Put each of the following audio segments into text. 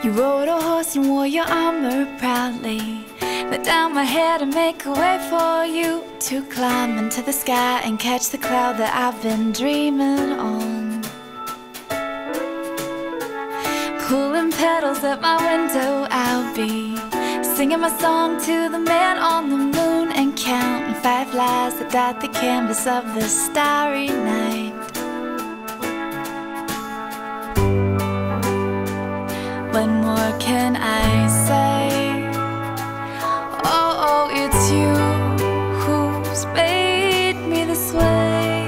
You rode a horse and wore your armor proudly. Let down my head and make a way for you to climb into the sky and catch the cloud that I've been dreaming on. Pulling petals at my window, I'll be singing my song to the man on the moon and counting fireflies that dot the canvas of the starry night. What more can I say? Oh, it's you who's made me this way.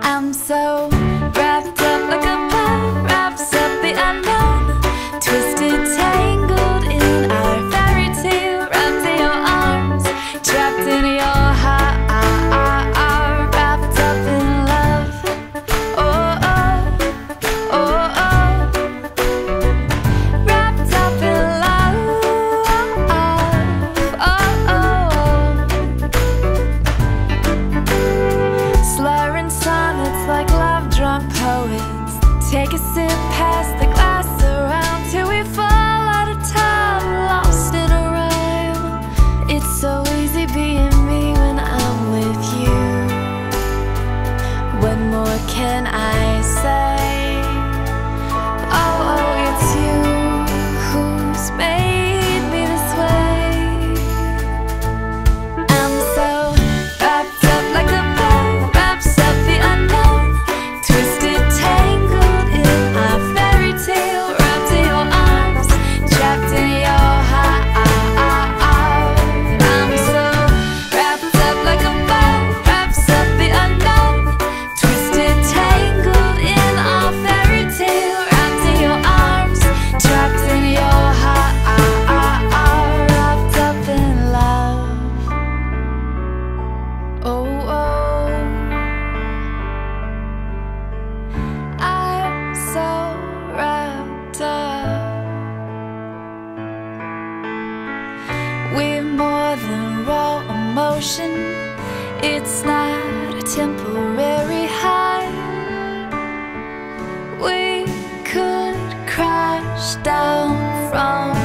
I'm so wrapped up like a bow wraps up the unknown, twisted, tangled in our fairy tale, wrapped in your arms, trapped in your heart, wrapped up in love. Oh, oh, oh, oh, wrapped up in love. Oh, oh. Slurring sonnets like love-drunk poets, take a sip, pass the glass around till we fall out of time, lost in a rhyme. It's so easy being me when I'm with you. What more can I say? Oh, it's you who's made me this way. I'm so wrapped up like a bow wraps up the unknown, twisted, tangled in our fairy tale, wrapped in your arms, trapped in your heart. I'm so wrapped up like a bow wraps up the unknown, twisted, tangled in our fairy tale, wrapped in your arms, trapped in your heart, wrapped up in love. Oh, oh, I'm so wrapped up. We're more than raw emotion. It's not a temporary high. We could crash down from